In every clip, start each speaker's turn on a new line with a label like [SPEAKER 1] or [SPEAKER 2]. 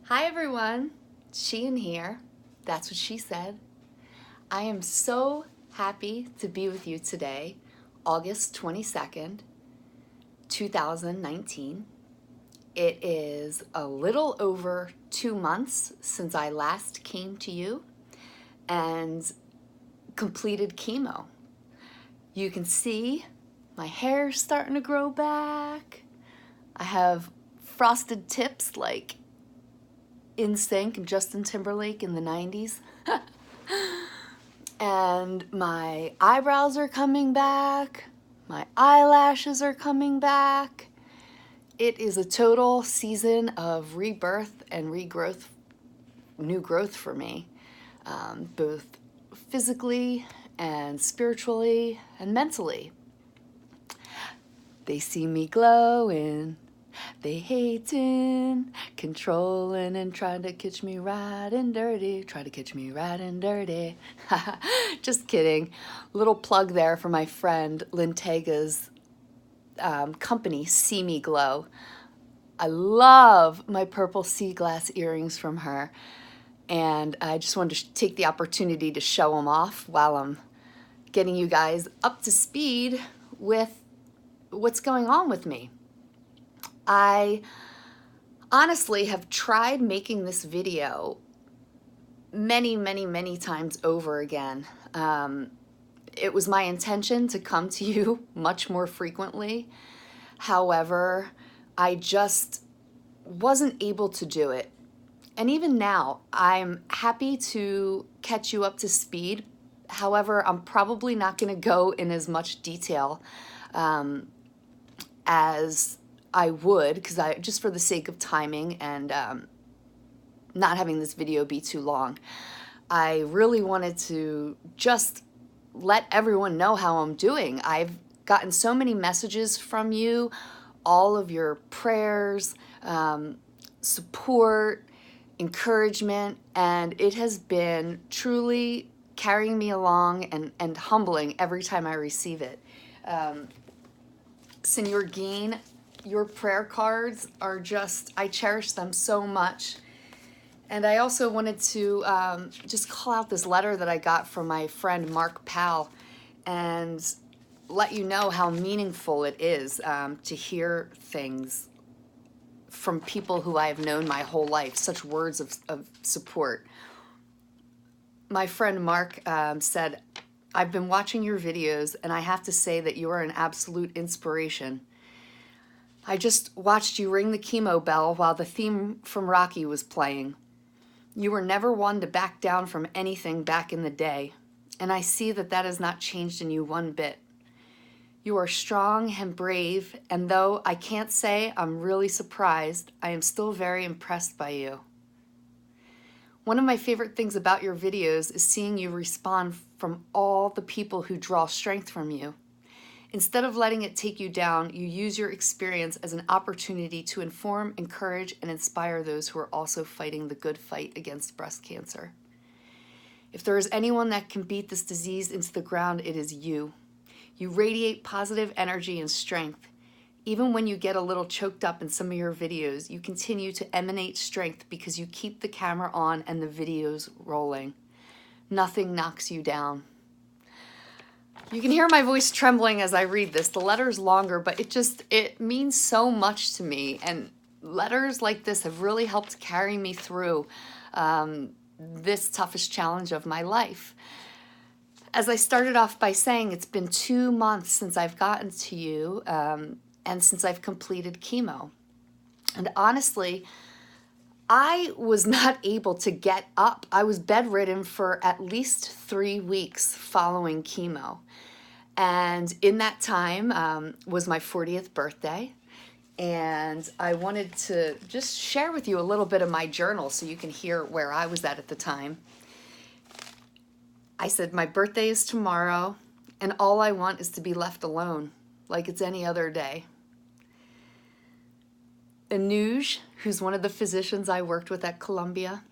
[SPEAKER 1] Hi everyone, Sheehan here. That's what she said. I am so happy to be with you today, August 22nd, 2019. It is a little over 2 months since I last came to you and completed chemo. You can see my hair's starting to grow back. I have frosted tips like NSYNC and Justin Timberlake in the 90s. And my eyebrows are coming back. My eyelashes are coming back. It is a total season of rebirth and regrowth, new growth for me, both physically and spiritually and mentally. They see me glowing. They hating, controlling, and trying to catch me riding dirty. Try to catch me riding dirty. Just kidding. Little plug there for my friend Lynn Tega's company, See Me Glow. I love my purple sea glass earrings from her. And I just wanted to take the opportunity to show them off while I'm getting you guys up to speed with what's going on with me. I honestly have tried making this video many times over again. It was my intention to come to you much more frequently. However, I just wasn't able to do it. And even now, I'm happy to catch you up to speed. However, I'm probably not going to go in as much detail as I would, because just for the sake of timing and not having this video be too long. I really wanted to just let everyone know how I'm doing. I've gotten so many messages from you, all of your prayers, support, encouragement, and it has been truly carrying me along and humbling every time I receive it. Senor Geen, your prayer cards are just, I cherish them so much. And I also wanted to just call out this letter that I got from my friend Mark Powell and let you know how meaningful it is to hear things from people who I have known my whole life, such words of support. My friend Mark said, "I've been watching your videos and I have to say that you are an absolute inspiration. I just watched you ring the chemo bell while the theme from Rocky was playing. You were never one to back down from anything back in the day, and I see that that has not changed in you one bit. You are strong and brave, and though I can't say I'm really surprised, I am still very impressed by you. One of my favorite things about your videos is seeing you respond from all the people who draw strength from you. Instead of letting it take you down, you use your experience as an opportunity to inform, encourage, and inspire those who are also fighting the good fight against breast cancer. If there is anyone that can beat this disease into the ground, it is you. You radiate positive energy and strength. Even when you get a little choked up in some of your videos, you continue to emanate strength because you keep the camera on and the videos rolling. Nothing knocks you down." You can hear my voice trembling as I read this. The letter's longer, but it means so much to me. And letters like this have really helped carry me through this toughest challenge of my life. As I started off by saying, it's been 2 months since I've gotten to you and since I've completed chemo. And honestly, I was not able to get up. I was bedridden for at least 3 weeks following chemo. And in that time was my 40th birthday. And I wanted to just share with you a little bit of my journal so you can hear where I was at the time. I said, my birthday is tomorrow, and all I want is to be left alone, like it's any other day. Anuj, who's one of the physicians I worked with at Columbia,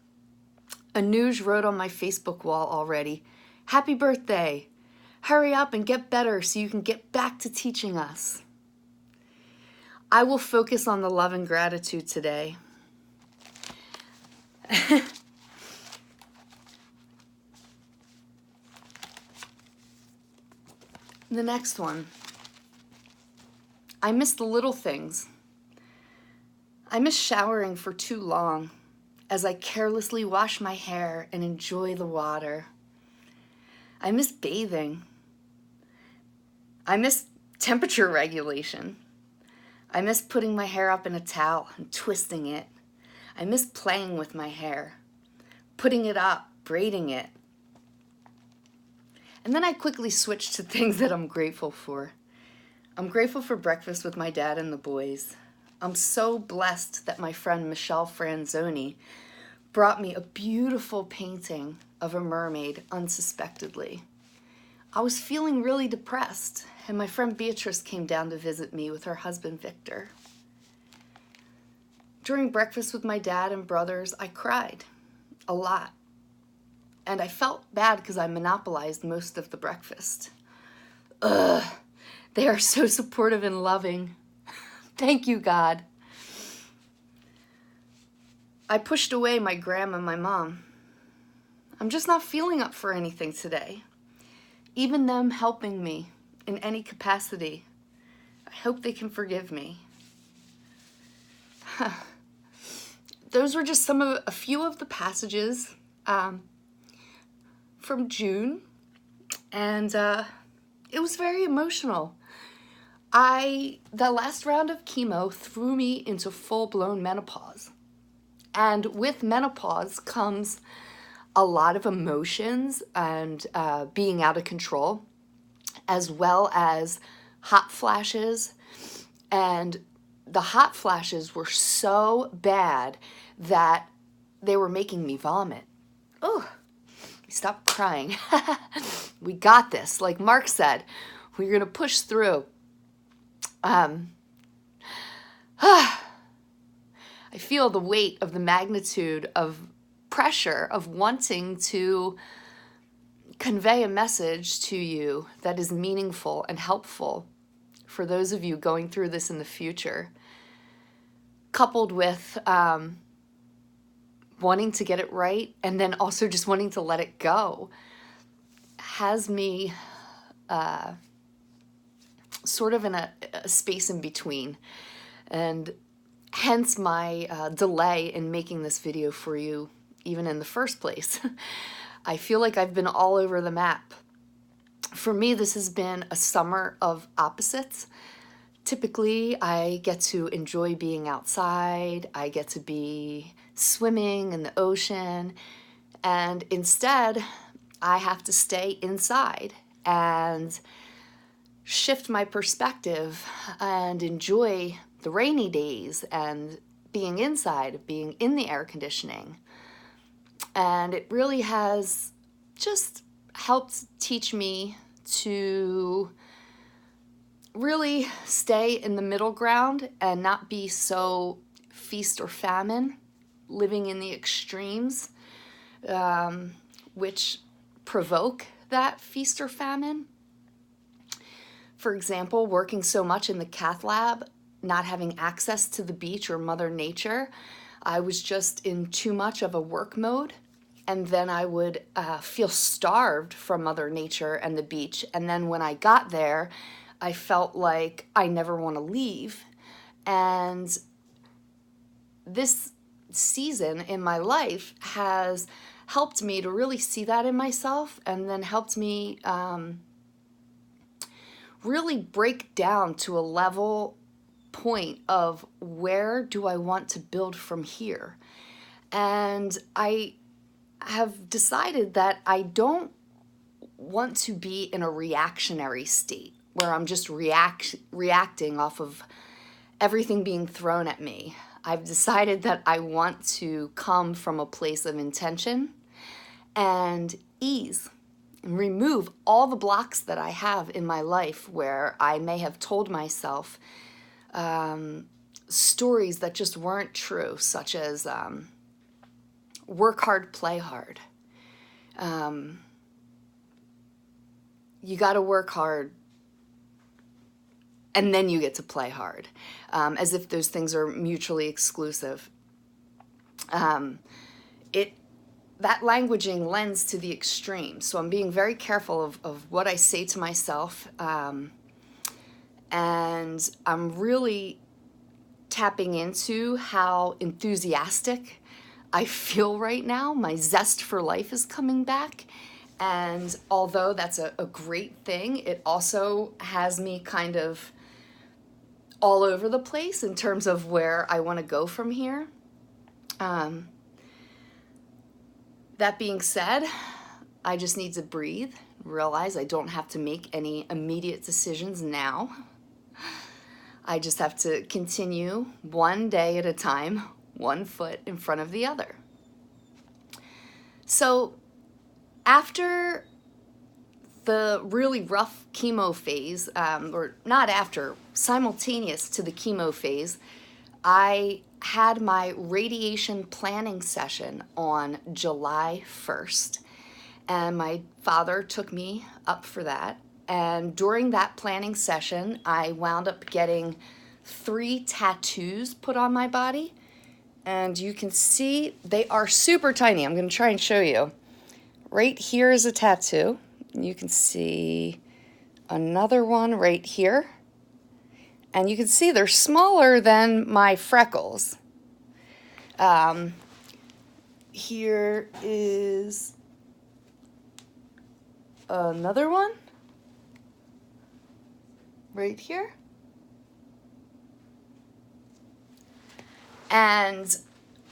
[SPEAKER 1] Anuj wrote on my Facebook wall already, "Happy birthday. Hurry up and get better so you can get back to teaching us." I will focus on the love and gratitude today. The next one. I miss the little things. I miss showering for too long as I carelessly wash my hair and enjoy the water. I miss bathing. I miss temperature regulation. I miss putting my hair up in a towel and twisting it. I miss playing with my hair, putting it up, braiding it. And then I quickly switched to things that I'm grateful for. I'm grateful for breakfast with my dad and the boys. I'm so blessed that my friend Michelle Franzoni brought me a beautiful painting of a mermaid unsuspectedly. I was feeling really depressed, and my friend Beatrice came down to visit me with her husband Victor. During breakfast with my dad and brothers, I cried a lot. And I felt bad because I monopolized most of the breakfast. Ugh, they are so supportive and loving. Thank you, God. I pushed away my grandma and my mom. I'm just not feeling up for anything today. Even them helping me in any capacity, I hope they can forgive me. Those were just a few of the passages from June, and it was very emotional. The last round of chemo threw me into full-blown menopause. And with menopause comes a lot of emotions and being out of control, as well as hot flashes. And the hot flashes were so bad that they were making me vomit. Oh, stop crying. We got this. Like Mark said, we're going to push through. I feel the weight of the magnitude of pressure of wanting to convey a message to you that is meaningful and helpful for those of you going through this in the future, coupled with wanting to get it right and then also just wanting to let it go, has me sort of in a space in between. And hence my delay in making this video for you, even in the first place. I feel like I've been all over the map. For me, this has been a summer of opposites. Typically, I get to enjoy being outside. I get to be swimming in the ocean. And instead, I have to stay inside and shift my perspective and enjoy the rainy days and being inside, being in the air conditioning. And it really has just helped teach me to really stay in the middle ground and not be so feast or famine, living in the extremes, which provoke that feast or famine. For example, working so much in the cath lab, not having access to the beach or Mother Nature, I was just in too much of a work mode. And then I would feel starved from Mother Nature and the beach. And then when I got there, I felt like I never want to leave. And this season in my life has helped me to really see that in myself, and then helped me really break down to a level point of where do I want to build from here. And I have decided that I don't want to be in a reactionary state where I'm just reacting off of everything being thrown at me. I've decided that I want to come from a place of intention and ease, and remove all the blocks that I have in my life where I may have told myself stories that just weren't true, such as work hard, play hard. You got to work hard and then you get to play hard, as if those things are mutually exclusive. it that languaging lends to the extreme. So I'm being very careful of what I say to myself. And I'm really tapping into how enthusiastic I feel right now. My zest for life is coming back. And although that's a great thing, it also has me kind of all over the place in terms of where I want to go from here. That being said, I just need to breathe, realize I don't have to make any immediate decisions now. I just have to continue one day at a time, one foot in front of the other. So after the really rough chemo phase, or not after, simultaneous to the chemo phase, I had my radiation planning session on July 1st, and my father took me up for that. And during that planning session, I wound up getting 3 tattoos put on my body. And you can see they are super tiny. I'm going to try and show you. Right here is a tattoo. You can see another one right here. And you can see they're smaller than my freckles. Here is another one right here. And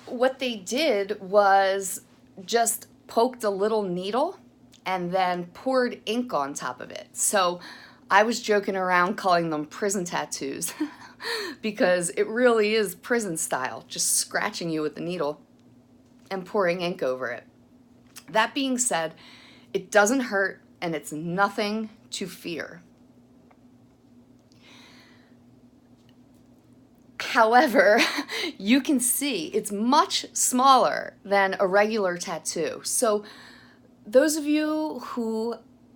[SPEAKER 1] what they did was just poked a little needle and then poured ink on top of it. So I was joking around calling them prison tattoos because it really is prison style, just scratching you with the needle and pouring ink over it. That being said, it doesn't hurt and it's nothing to fear. However, you can see it's much smaller than a regular tattoo. So those of you who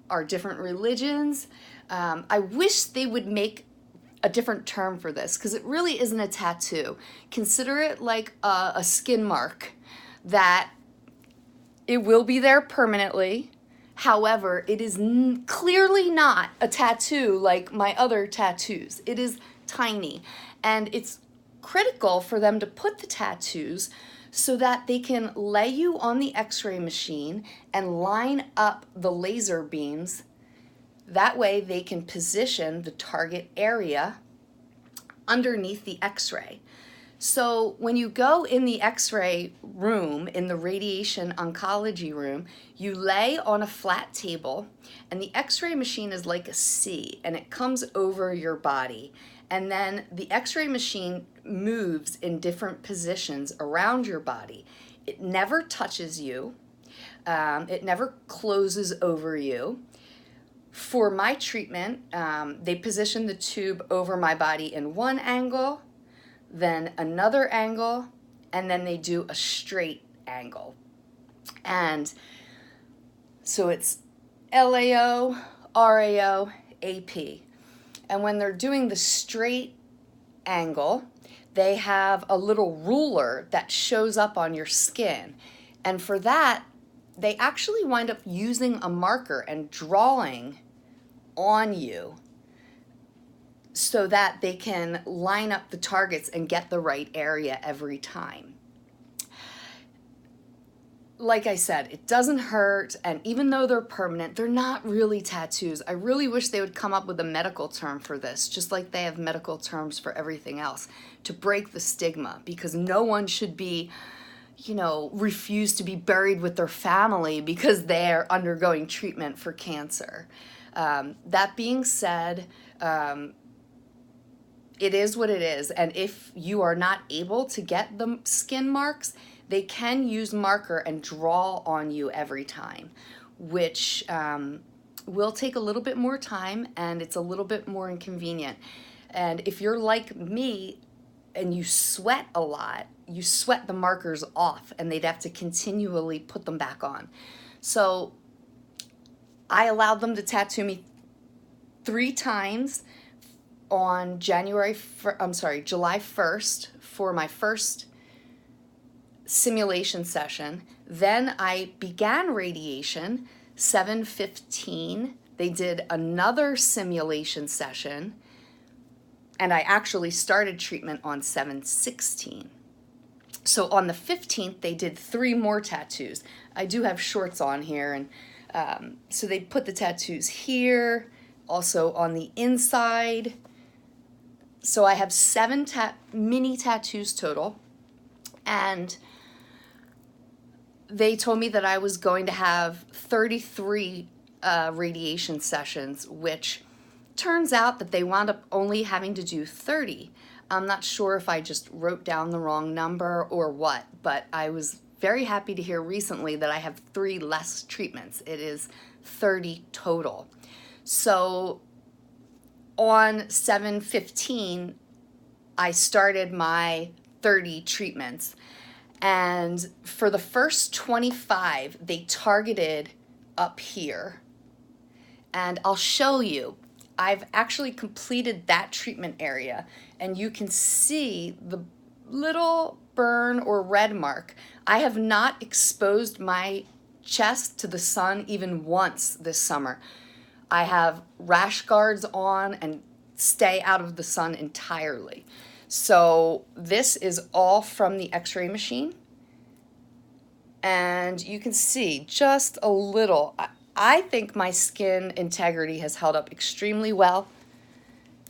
[SPEAKER 1] are different religions, I wish they would make a different term for this because it really isn't a tattoo. Consider it like a skin mark that it will be there permanently. However, it is clearly not a tattoo like my other tattoos. It is tiny, and it's critical for them to put the tattoos so that they can lay you on the x-ray machine and line up the laser beams. That way they can position the target area underneath the x-ray. So when you go in the x-ray room, in the radiation oncology room, you lay on a flat table and the x-ray machine is like a C and it comes over your body. And then the x-ray machine moves in different positions around your body. It never touches you. It never closes over you. For my treatment, they position the tube over my body in one angle, then another angle, and then they do a straight angle. And so it's LAO, RAO, AP. And when they're doing the straight angle, they have a little ruler that shows up on your skin. And for that, they actually wind up using a marker and drawing on you so that they can line up the targets and get the right area every time. Like I said, it doesn't hurt, and even though they're permanent, they're not really tattoos. I really wish they would come up with a medical term for this, just like they have medical terms for everything else, to break the stigma, because no one should be, refuse to be buried with their family because they're undergoing treatment for cancer. That being said, it is what it is, and if you are not able to get the skin marks, they can use marker and draw on you every time, which will take a little bit more time and it's a little bit more inconvenient. And if you're like me and you sweat a lot, you sweat the markers off and they'd have to continually put them back on. So I allowed them to tattoo me 3 times on July 1st for my first simulation session. Then I began radiation, 7:15. They did another simulation session, and I actually started treatment on 7:16. So on the 15th, they did 3 more tattoos. I do have shorts on here, and so they put the tattoos here, also on the inside. So I have 7 mini tattoos total, and they told me that I was going to have 33 radiation sessions, which turns out that they wound up only having to do 30. I'm not sure if I just wrote down the wrong number or what, but I was very happy to hear recently that I have 3 less treatments. It is 30 total. So on 7/15, I started my 30 treatments. And for the first 25, they targeted up here. And I'll show you. I've actually completed that treatment area, and you can see the little burn or red mark. I have not exposed my chest to the sun even once this summer. I have rash guards on and stay out of the sun entirely. So this is all from the x-ray machine. And you can see just a little. I think my skin integrity has held up extremely well.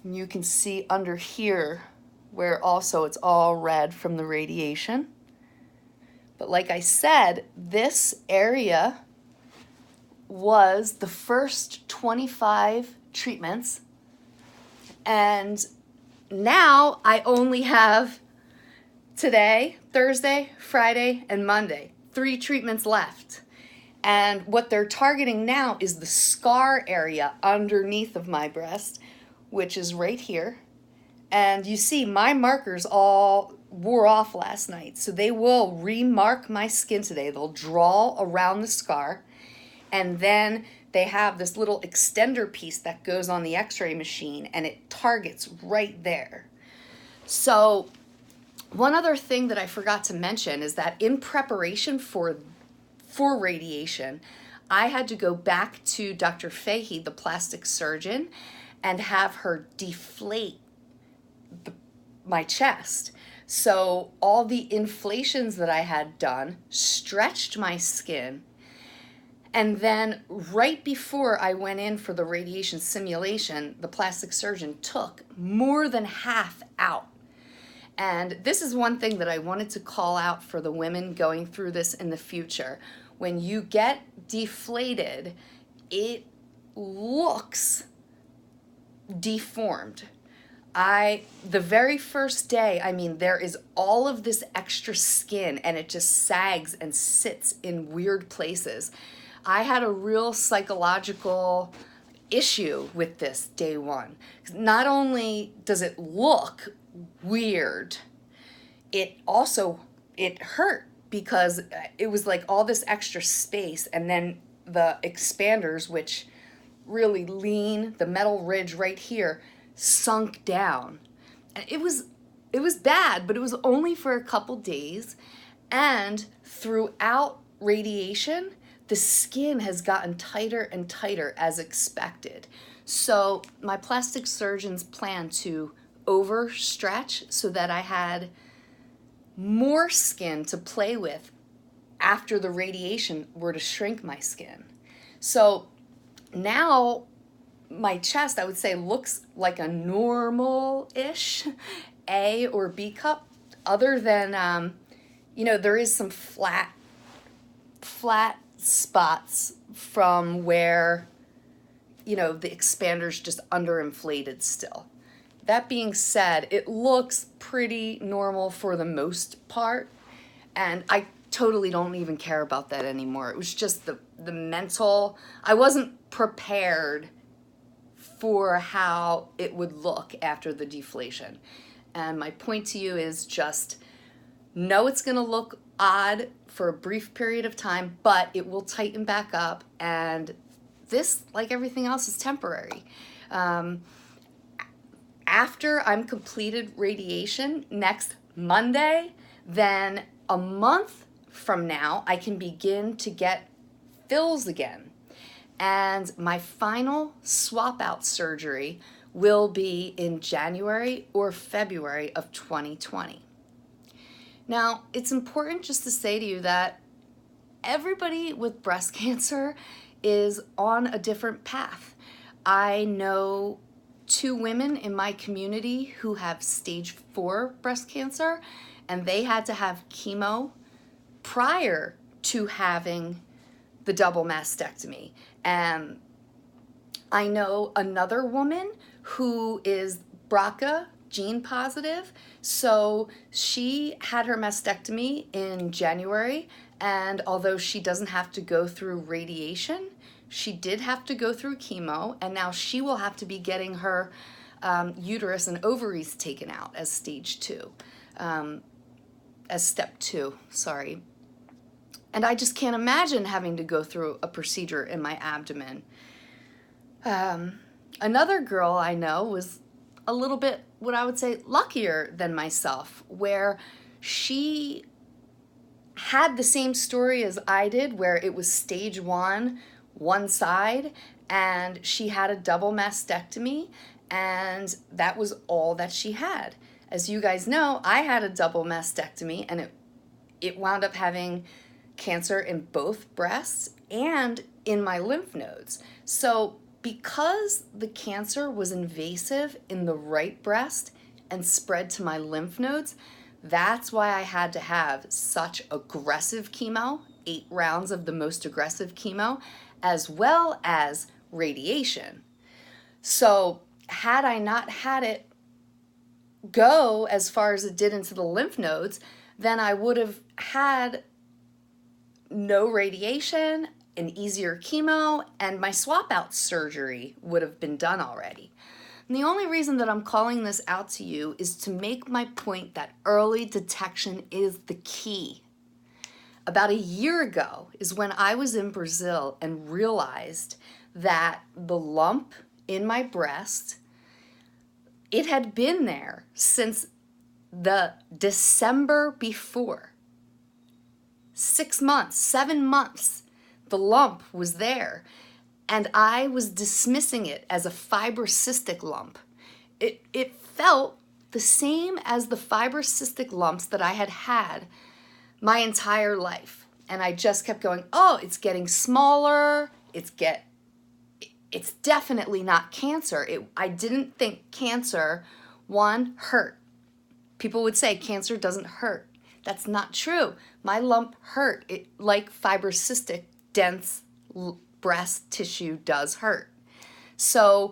[SPEAKER 1] And you can see under here where also it's all red from the radiation. But like I said, this area was the first 25 treatments. And now I only have today, Thursday, Friday, and Monday, 3 treatments left. And what they're targeting now is the scar area underneath of my breast, which is right here. And you see my markers all wore off last night. So they will remark my skin today. They'll draw around the scar. And then they have this little extender piece that goes on the x-ray machine, and it targets right there. So one other thing that I forgot to mention is that in preparation for radiation, I had to go back to Dr. Fahey, the plastic surgeon, and have her deflate my chest. So all the inflations that I had done stretched my skin. And then right before I went in for the radiation simulation, the plastic surgeon took more than half out. And this is one thing that I wanted to call out for the women going through this in the future. When you get deflated, it looks deformed. The very first day, I mean, there is all of this extra skin and it just sags and sits in weird places. I had a real psychological issue with this day one. Not only does it look weird, it hurt because it was like all this extra space, and then the expanders, which really lean, the metal ridge right here, sunk down. And it was bad, but it was only for a couple days. And throughout radiation, the skin has gotten tighter and tighter as expected. So my plastic surgeons planned to overstretch so that I had more skin to play with after the radiation were to shrink my skin. So now my chest, I would say, looks like a normal-ish A or B cup, other than, there is some flat spots from where, the expander's just underinflated still. That being said, it looks pretty normal for the most part, and I totally don't even care about that anymore. It was just the mental, I wasn't prepared for how it would look after the deflation. And my point to you is just know it's going to look odd for a brief period of time, but it will tighten back up, and this, like everything else, is temporary. After I'm completed radiation next Monday, then a month from now, I can begin to get fills again. And my final swap out surgery will be in January or February of 2020. Now, it's important just to say to you that everybody with breast cancer is on a different path. I know 2 women in my community who have stage 4 breast cancer, and they had to have chemo prior to having the double mastectomy. And I know another woman who is BRCA gene positive, so she had her mastectomy in January, and although she doesn't have to go through radiation, she did have to go through chemo, and now she will have to be getting her uterus and ovaries taken out as stage 2, as step 2, sorry. And I just can't imagine having to go through a procedure in my abdomen. Another girl I know was a little bit, what I would say, luckier than myself, where she had the same story as I did, where it was stage 1, one side, and she had a double mastectomy, and that was all that she had. As you guys know, I had a double mastectomy, and it wound up having cancer in both breasts and in my lymph nodes. So because the cancer was invasive in the right breast and spread to my lymph nodes, that's why I had to have such aggressive chemo, 8 rounds of the most aggressive chemo, as well as radiation. So had I not had it go as far as it did into the lymph nodes, then I would have had no radiation, an easier chemo, and my swap out surgery would have been done already. And the only reason that I'm calling this out to you is to make my point that early detection is the key. About a year ago is when I was in Brazil and realized that the lump in my breast, it had been there since the December before. 6 months, 7 months, the lump was there, and I was dismissing it as a fibrocystic lump. It felt the same as the fibrocystic lumps that I had had my entire life, and I just kept going, oh, it's getting smaller, it's definitely not cancer. I didn't think cancer, one, hurt. People would say cancer doesn't hurt. That's not true. My lump hurt. It, like fibrocystic, dense breast tissue does hurt. So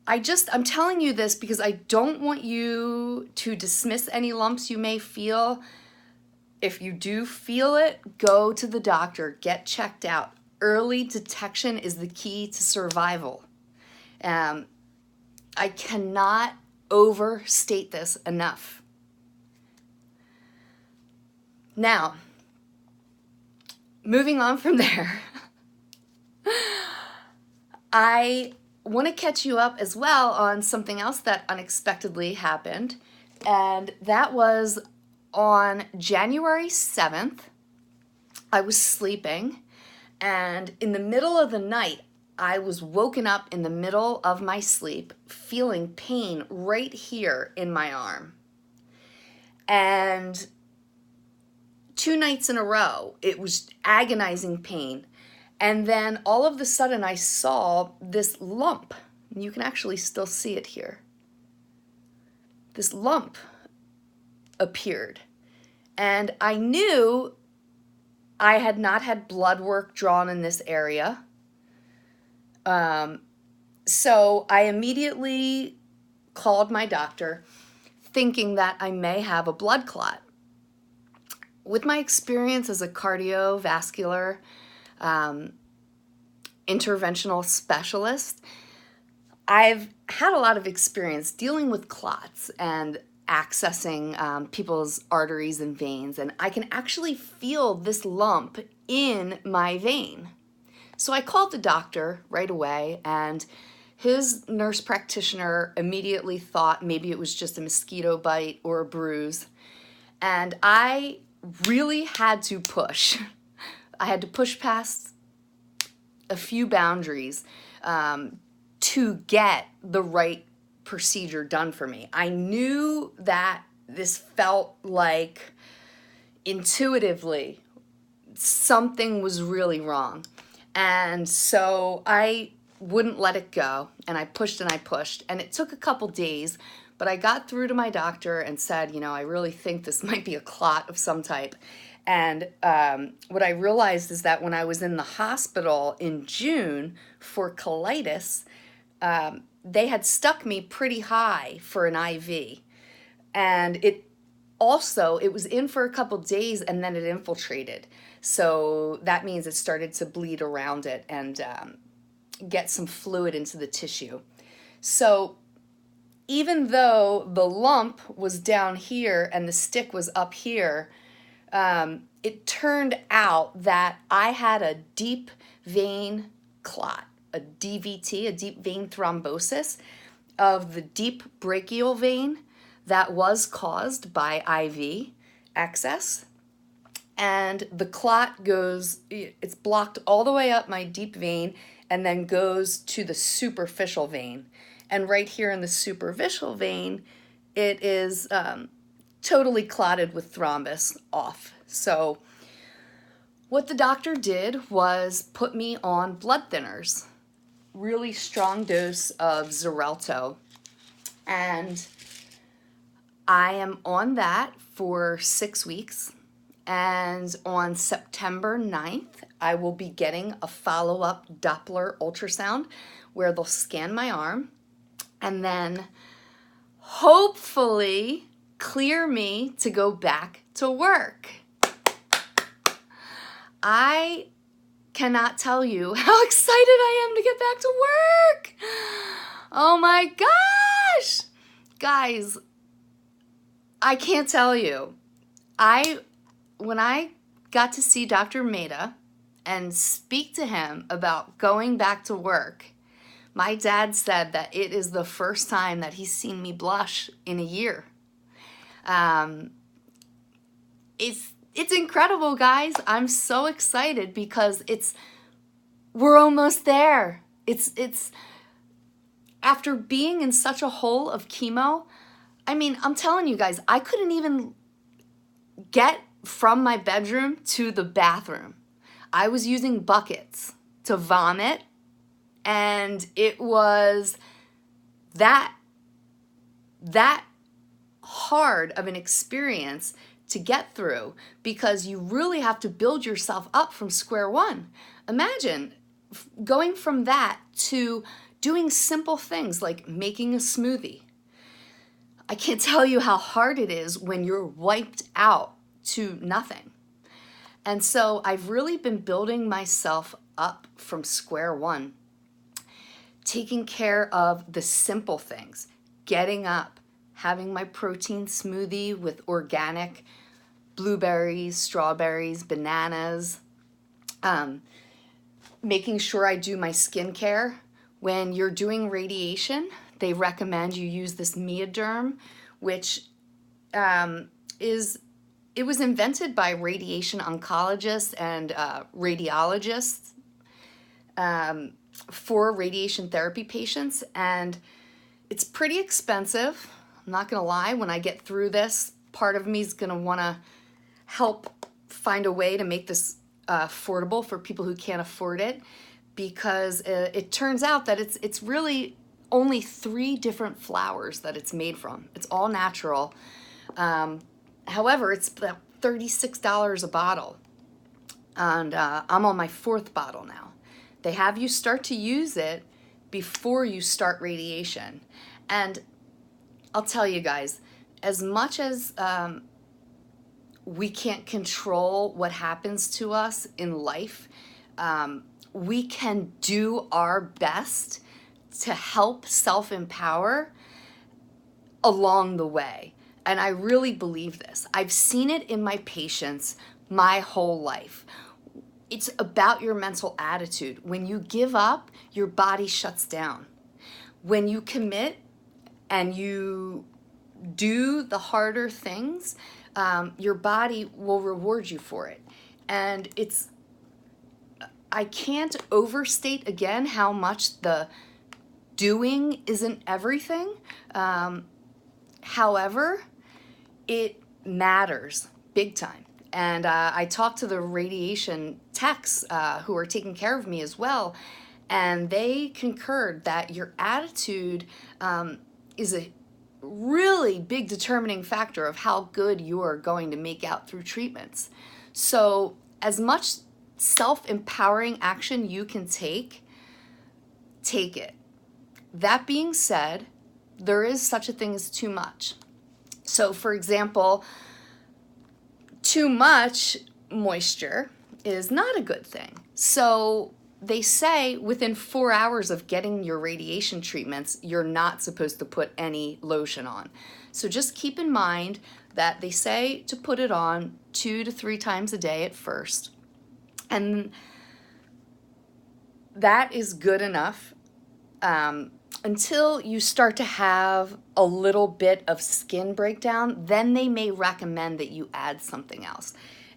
[SPEAKER 1] I'm telling you this because I don't want you to dismiss any lumps you may feel. If you do feel it, go to the doctor, get checked out. Early detection is the key to survival. I cannot overstate this enough. Now, moving on from there, I want to catch you up as well on something else that unexpectedly happened, and that was on January 7th, I was sleeping, and in the middle of the night, I was woken up in the middle of my sleep feeling pain right here in my arm. And 2 nights in a row, it was agonizing pain. And then all of a sudden I saw this lump. You can actually still see it here. This lump appeared. And I knew I had not had blood work drawn in this area. So I immediately called my doctor thinking that I may have a blood clot. With my experience as a cardiovascular interventional specialist, I've had a lot of experience dealing with clots and accessing people's arteries and veins, and I can actually feel this lump in my vein. So I called the doctor right away, and his nurse practitioner immediately thought maybe it was just a mosquito bite or a bruise. And I really had to push. I had to push past a few boundaries to get the right procedure done for me. I knew that this felt like intuitively something was really wrong. And so I wouldn't let it go. And I pushed and I pushed. And it took a couple days, but I got through to my doctor and said, you know, I really think this might be a clot of some type. And what I realized is that when I was in the hospital in June for colitis, they had stuck me pretty high for an IV. And it was in for a couple days and then it infiltrated. So that means it started to bleed around it and get some fluid into the tissue. So even though the lump was down here and the stick was up here, it turned out that I had a deep vein clot, a DVT, a deep vein thrombosis of the deep brachial vein that was caused by IV excess. And the clot it's blocked all the way up my deep vein and then goes to the superficial vein. And right here in the superficial vein, it is totally clotted with thrombus off. So what the doctor did was put me on blood thinners, really strong dose of Xarelto. And I am on that for 6 weeks. And on September 9th, I will be getting a follow-up Doppler ultrasound where they'll scan my arm and then hopefully clear me to go back to work. I cannot tell you how excited I am to get back to work. Oh my gosh. Guys, I can't tell you. When I got to see Dr. Maida and speak to him about going back to work, my dad said that it is the first time that he's seen me blush in a year. It's incredible, guys. I'm so excited because we're almost there. It's after being in such a hole of chemo. I mean, I'm telling you guys, I couldn't even get from my bedroom to the bathroom. I was using buckets to vomit, and it was that hard of an experience to get through because you really have to build yourself up from square one. Imagine going from that to doing simple things like making a smoothie. I can't tell you how hard it is when you're wiped out to nothing. And so I've really been building myself up from square one, taking care of the simple things, getting up, having my protein smoothie with organic blueberries, strawberries, bananas, making sure I do my skincare. When you're doing radiation, they recommend you use this Mioderm, which it was invented by radiation oncologists and radiologists for radiation therapy patients, and it's pretty expensive. I'm not gonna lie, when I get through this, part of me is gonna wanna help find a way to make this affordable for people who can't afford it, because it turns out that it's really only 3 different flowers that it's made from. It's all natural. However, it's about $36 a bottle, and I'm on my 4th bottle now. They have you start to use it before you start radiation. And I'll tell you guys, as much as we can't control what happens to us in life, we can do our best to help self-empower along the way. And I really believe this. I've seen it in my patients my whole life. It's about your mental attitude. When you give up, your body shuts down. When you commit and you do the harder things, your body will reward you for it. And I can't overstate again how much the doing isn't everything. However, it matters big time. And I talked to the radiation techs who are taking care of me as well, and they concurred that your attitude is a really big determining factor of how good you are going to make out through treatments. So as much self-empowering action you can take it. That being said, there is such a thing as too much. So for example, too much moisture is not a good thing. So they say within 4 hours of getting your radiation treatments, you're not supposed to put any lotion on. So just keep in mind that they say to put it on 2 to 3 times a day at first. And that is good enough until you start to have a little bit of skin breakdown. Then they may recommend that you add something else.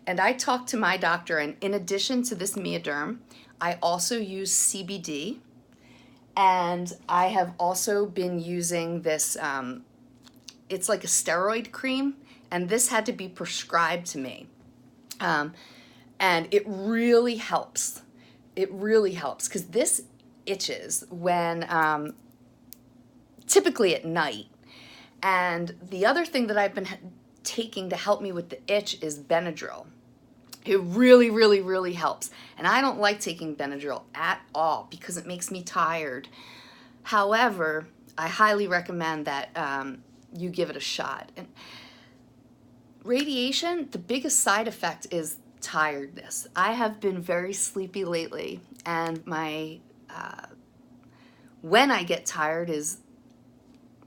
[SPEAKER 1] And I talked to my doctor, and in addition to this Mioderm, I also use CBD, and I have also been using this, it's like a steroid cream, and this had to be prescribed to me. And it really helps. It really helps because this itches when, typically at night. And the other thing that I've been taking to help me with the itch is Benadryl. It really, really, really helps. And I don't like taking Benadryl at all because it makes me tired. However, I highly recommend that you give it a shot. And radiation, the biggest side effect is tiredness. I have been very sleepy lately, and my when I get tired is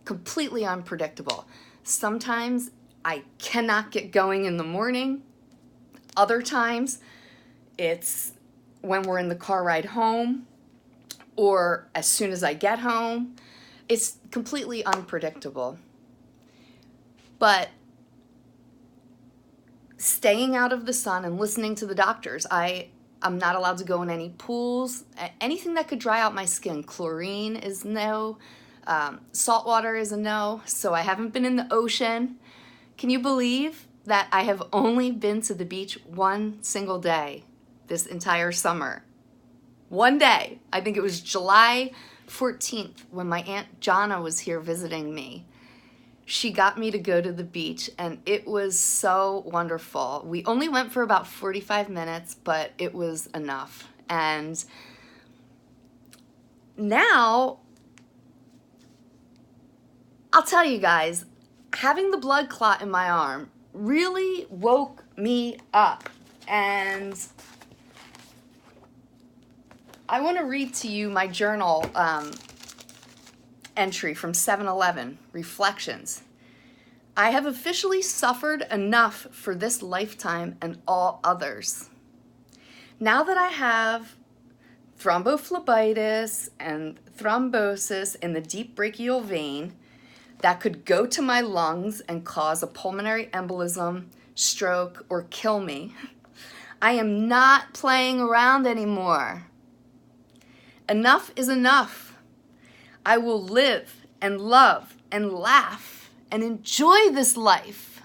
[SPEAKER 1] completely unpredictable. Sometimes I cannot get going in the morning. Other times it's when we're in the car ride home or as soon as I get home. It's completely unpredictable. But staying out of the sun and listening to the doctors, I'm not allowed to go in any pools. Anything that could dry out my skin. Chlorine is no. Salt water is a no. So I haven't been in the ocean. Can you believe that I have only been to the beach one single day this entire summer? One day. I think it was July 14th when my Aunt Jonna was here visiting me. She got me to go to the beach, and it was so wonderful. We only went for about 45 minutes, but it was enough. And now, I'll tell you guys, having the blood clot in my arm really woke me up. And I want to read to you my journal entry from 7/11, Reflections. I have officially suffered enough for this lifetime and all others. Now that I have thrombophlebitis and thrombosis in the deep brachial vein that could go to my lungs and cause a pulmonary embolism, stroke, or kill me, I am not playing around anymore. Enough is enough. I will live and love and laugh and enjoy this life.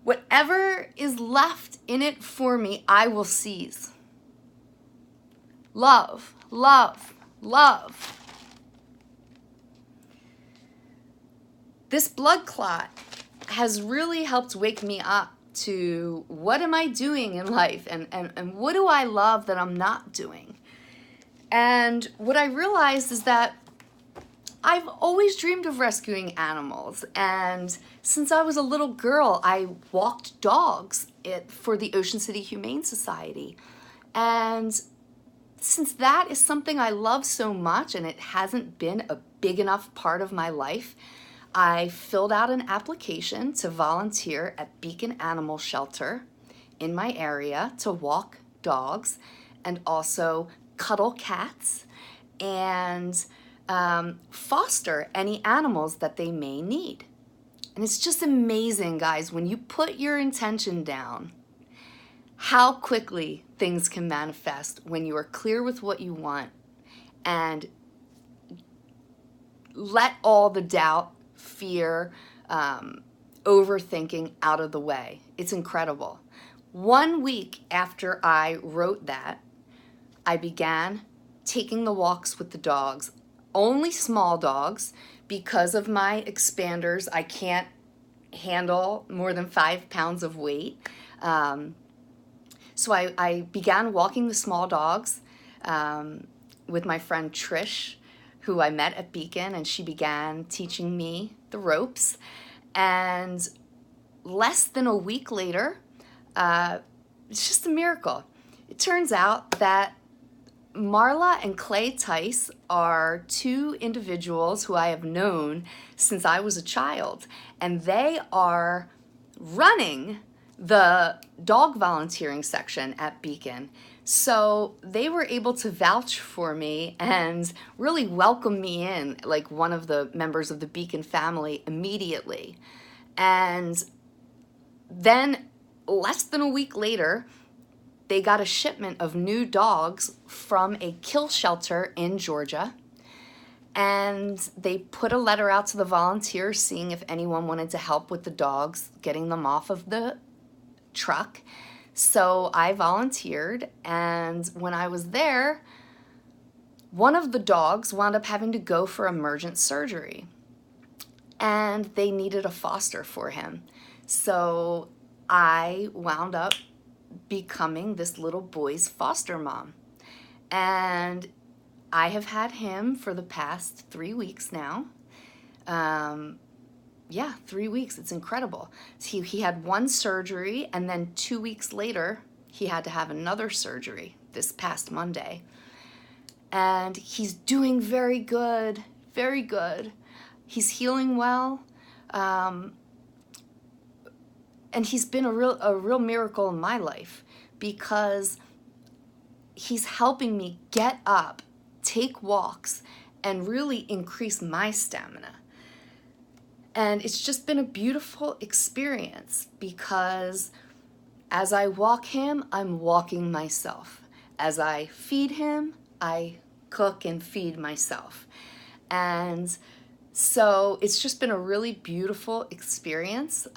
[SPEAKER 1] Whatever is left in it for me, I will seize. Love, love, love. This blood clot has really helped wake me up to what am I doing in life, and what do I love that I'm not doing. And what I realized is that I've always dreamed of rescuing animals, and since I was a little girl, I walked dogs for the Ocean City Humane Society. And since that is something I love so much and it hasn't been a big enough part of my life, I filled out an application to volunteer at Beacon Animal Shelter in my area to walk dogs and also cuddle cats and foster any animals that they may need. And it's just amazing, guys, when you put your intention down, how quickly things can manifest when you are clear with what you want and let all the doubt, fear, overthinking out of the way. It's incredible. 1 week after I wrote that, I began taking the walks with the dogs, only small dogs. Because of my expanders, I can't handle more than 5 pounds of weight. So I began walking the small dogs with my friend Trish, who I met at Beacon, and she began teaching me the ropes. And less than a week later, it's just a miracle. It turns out that Marla and Clay Tice are 2 individuals who I have known since I was a child, and they are running the dog volunteering section at Beacon. So they were able to vouch for me and really welcome me in like one of the members of the Beacon family immediately. And then less than a week later, they got a shipment of new dogs from a kill shelter in Georgia. And they put a letter out to the volunteers seeing if anyone wanted to help with the dogs, getting them off of the truck. So I volunteered, and when I was there, one of the dogs wound up having to go for emergent surgery, and they needed a foster for him. So I wound up becoming this little boy's foster mom. And I have had him for the past 3 weeks now. 3 weeks. It's incredible. He had 1 surgery, and then 2 weeks later, he had to have another surgery this past Monday. And he's doing very good, very good. He's healing well. And he's been a real miracle in my life because he's helping me get up, take walks, and really increase my stamina. And it's just been a beautiful experience because as I walk him, I'm walking myself. As I feed him, I cook and feed myself. And so it's just been a really beautiful experience.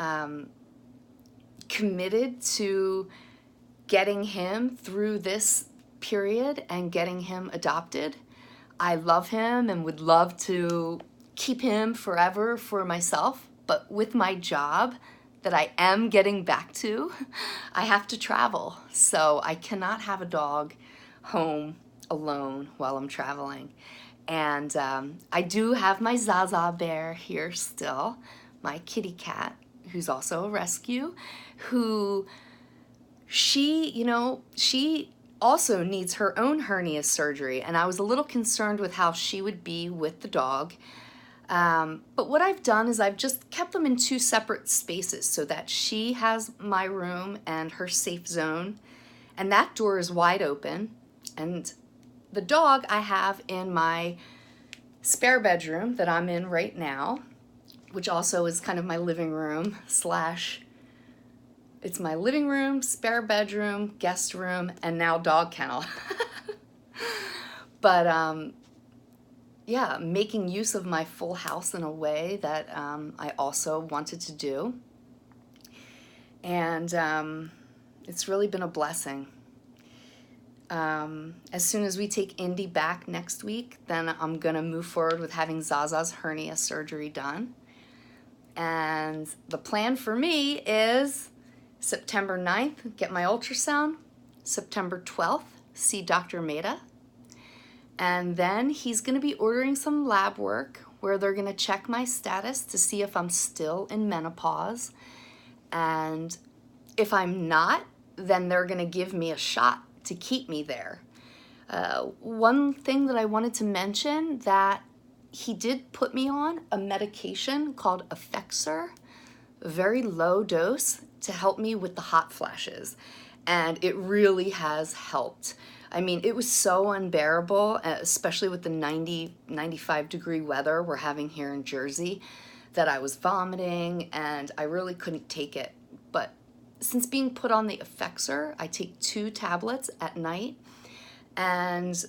[SPEAKER 1] Committed to getting him through this period and getting him adopted. I love him and would love to keep him forever for myself, but with my job that I am getting back to, I have to travel. So I cannot have a dog home alone while I'm traveling. And I do have my Zaza bear here still, my kitty cat, who's also a rescue, who she also needs her own hernia surgery. And I was a little concerned with how she would be with the dog. But what I've done is I've just kept them in 2 separate spaces so that she has my room and her safe zone, and that door is wide open. And the dog I have in my spare bedroom that I'm in right now, which also is kind of my living room / it's my living room, spare bedroom, guest room, and now dog kennel. But making use of my full house in a way that I also wanted to do. And it's really been a blessing. As soon as we take Indy back next week, then I'm going to move forward with having Zaza's hernia surgery done. And the plan for me is September 9th, get my ultrasound. September 12th, see Dr. Maida. And then he's going to be ordering some lab work where they're going to check my status to see if I'm still in menopause. And if I'm not, then they're going to give me a shot to keep me there. One thing that I wanted to mention, that he did put me on a medication called Effexor, a very low dose, to help me with the hot flashes. And it really has helped. I mean, it was so unbearable, especially with the 95 degree weather we're having here in Jersey, that I was vomiting and I really couldn't take it. But since being put on the Effexor, I take 2 tablets at night, and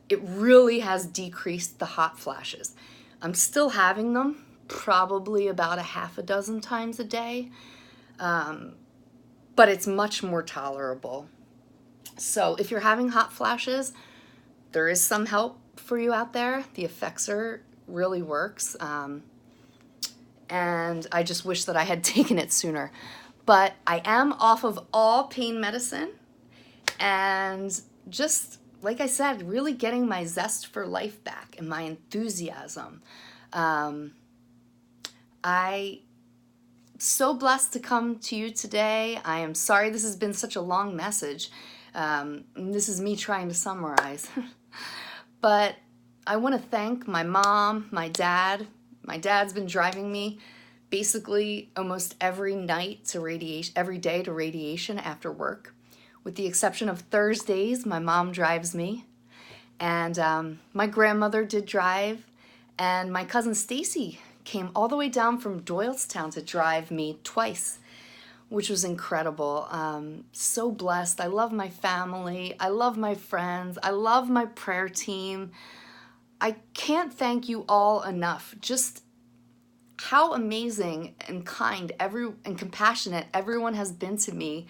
[SPEAKER 1] it really has decreased the hot flashes. I'm still having them probably about a half a dozen times a day, but it's much more tolerable. So if you're having hot flashes, there is some help for you out there. The Effexor really works, and I just wish that I had taken it sooner. But I am off of all pain medicine, and just like I said, really getting my zest for life back and my enthusiasm. I so blessed to come to you today. I am sorry this has been such a long message. This is me trying to summarize. But I want to thank my mom, my dad. My dad's been driving me basically almost every night to radiation, every day to radiation after work. With the exception of Thursdays, my mom drives me. And my grandmother did drive. And my cousin Stacy came all the way down from Doylestown to drive me twice, which was incredible. So blessed. I love my family. I love my friends. I love my prayer team. I can't thank you all enough. Just how amazing and kind and compassionate everyone has been to me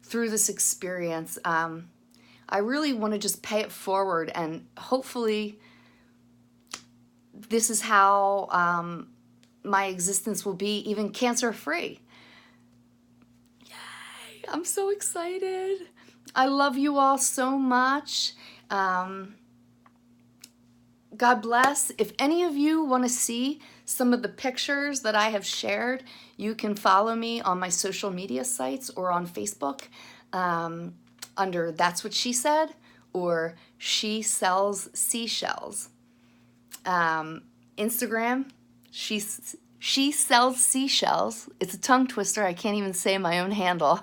[SPEAKER 1] through this experience. I really want to just pay it forward, and hopefully this is how my existence will be even cancer-free. Yay! I'm so excited. I love you all so much. God bless. If any of you want to see some of the pictures that I have shared, you can follow me on my social media sites or on Facebook under That's What She Said or She Sells Seashells. Instagram, she sells seashells. It's a tongue twister. I can't even say my own handle.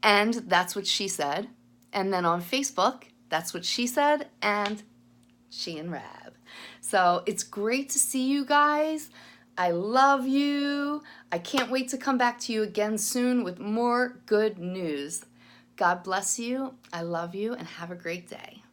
[SPEAKER 1] And That's What She Said. And then on Facebook, That's What She Said and Sheehan Rab. So it's great to see you guys. I love you. I can't wait to come back to you again soon with more good news. God bless you. I love you, and have a great day.